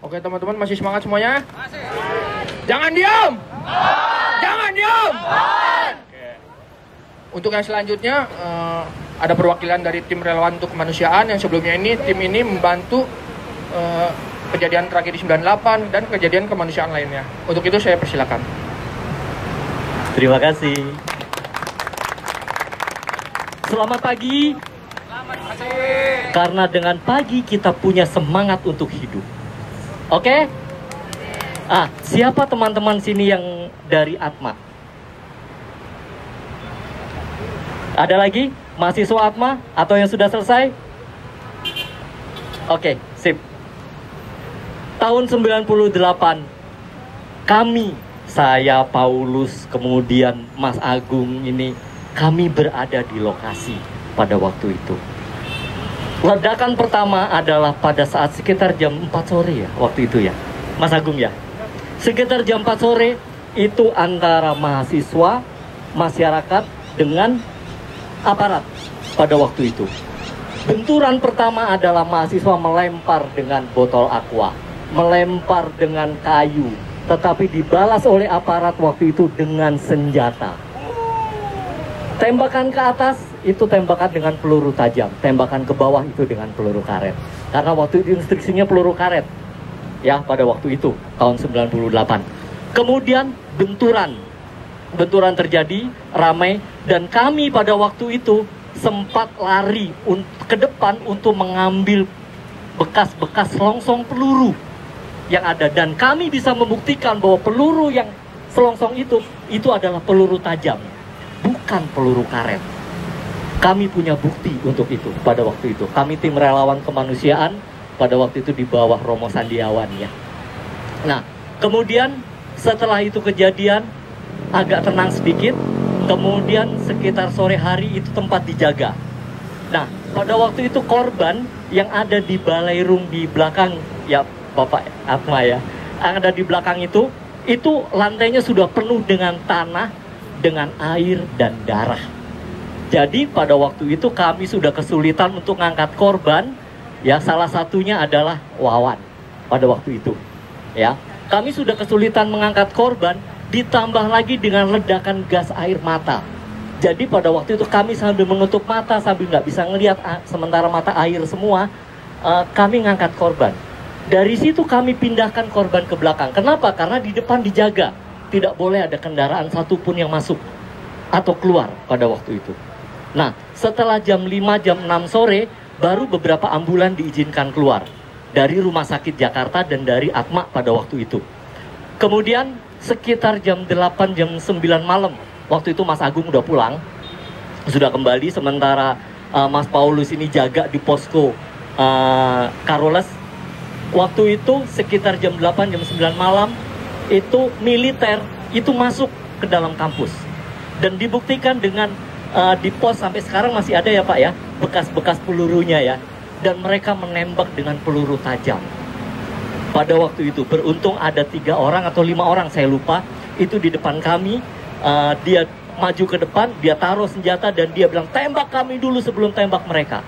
Oke teman-teman, masih semangat semuanya? Masih. Jangan diam! Jangan diam! Oke. Untuk yang selanjutnya, ada perwakilan dari tim relawan untuk kemanusiaan yang sebelumnya tim ini membantu kejadian tragedi 98 dan kejadian kemanusiaan lainnya. Untuk itu saya persilakan. Terima kasih. Selamat pagi. Selamat pagi. Karena dengan pagi kita punya semangat untuk hidup. Oke? Siapa teman-teman sini yang dari Atma? Ada lagi? Mahasiswa Atma? Atau yang sudah selesai? Oke, sip. Tahun 98, kami, saya, Paulus, kemudian Mas Agung ini, kami berada di lokasi pada waktu itu. Ledakan pertama adalah pada saat sekitar jam 4 sore ya, waktu itu ya, Mas Agung ya. Sekitar jam 4 sore itu antara mahasiswa, masyarakat dengan aparat pada waktu itu. Benturan pertama adalah mahasiswa melempar dengan botol aqua, melempar dengan kayu, tetapi dibalas oleh aparat waktu itu dengan senjata. Tembakan ke atas itu tembakan dengan peluru tajam, tembakan ke bawah itu dengan peluru karet. Karena waktu itu instruksinya peluru karet. Ya, pada waktu itu, tahun 98. Kemudian benturan terjadi, ramai, dan kami pada waktu itu sempat lari ke depan untuk mengambil bekas-bekas selongsong peluru yang ada. Dan kami bisa membuktikan bahwa peluru yang selongsong itu adalah peluru tajam, bukan peluru karet. Kami punya bukti untuk itu pada waktu itu. Kami tim relawan kemanusiaan pada waktu itu di bawah Romo Sandiawan ya. Nah, kemudian setelah itu kejadian agak tenang sedikit. Kemudian sekitar sore hari itu tempat dijaga. Nah, pada waktu itu korban yang ada di Balairung di belakang ya Bapak Atma ya, yang ada di belakang itu lantainya sudah penuh dengan tanah, dengan air dan darah. Jadi pada waktu itu kami sudah kesulitan untuk mengangkat korban. Ya, salah satunya adalah Wawan pada waktu itu. Ya, kami sudah kesulitan mengangkat korban, ditambah lagi dengan ledakan gas air mata. Jadi pada waktu itu kami sambil menutup mata, sambil nggak bisa ngelihat, sementara mata air semua, kami ngangkat korban. Dari situ kami pindahkan korban ke belakang. Kenapa? Karena di depan dijaga, tidak boleh ada kendaraan satupun yang masuk atau keluar pada waktu itu. Nah, setelah jam 5, jam 6 sore, baru beberapa ambulan diizinkan keluar dari Rumah Sakit Jakarta dan dari Atma pada waktu itu. Kemudian sekitar jam 8, jam 9 malam, waktu itu Mas Agung udah pulang, sudah kembali, sementara Mas Paulus ini jaga di posko Karoles. Waktu itu sekitar jam 8, jam 9 malam, itu militer itu masuk ke dalam kampus. Dan dibuktikan dengan di pos sampai sekarang masih ada ya Pak ya, bekas-bekas pelurunya ya. Dan mereka menembak dengan peluru tajam. Pada waktu itu beruntung ada 3 orang atau 5 orang saya lupa, itu di depan kami. Dia maju ke depan, dia taruh senjata dan dia bilang tembak kami dulu sebelum tembak mereka.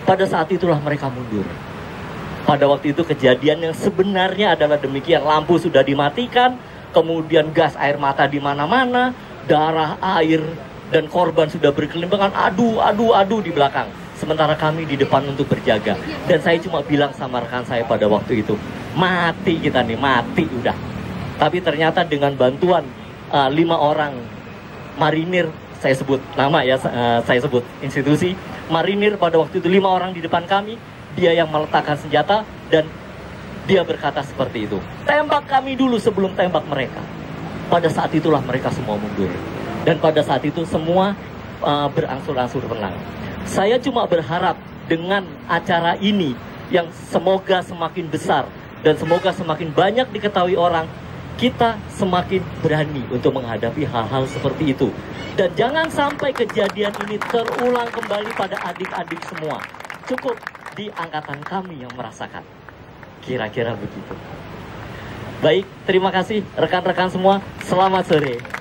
Pada saat itulah mereka mundur. Pada waktu itu kejadian yang sebenarnya adalah demikian, lampu sudah dimatikan, kemudian gas air mata di mana-mana, darah, air, dan korban sudah berkelimpangan, adu di belakang. Sementara kami di depan untuk berjaga. Dan saya cuma bilang sama rekan saya pada waktu itu, mati kita nih, mati udah. Tapi ternyata dengan bantuan 5 orang marinir, saya sebut nama ya, saya sebut institusi, marinir pada waktu itu 5 orang di depan kami, dia yang meletakkan senjata dan dia berkata seperti itu, tembak kami dulu sebelum tembak mereka. Pada saat itulah mereka semua mundur. Dan pada saat itu semua berangsur-angsur tenang. Saya cuma berharap dengan acara ini yang semoga semakin besar dan semoga semakin banyak diketahui orang, kita semakin berani untuk menghadapi hal-hal seperti itu. Dan jangan sampai kejadian ini terulang kembali pada adik-adik semua. Cukup di angkatan kami yang merasakan. Kira-kira begitu. Baik, terima kasih rekan-rekan semua. Selamat sore.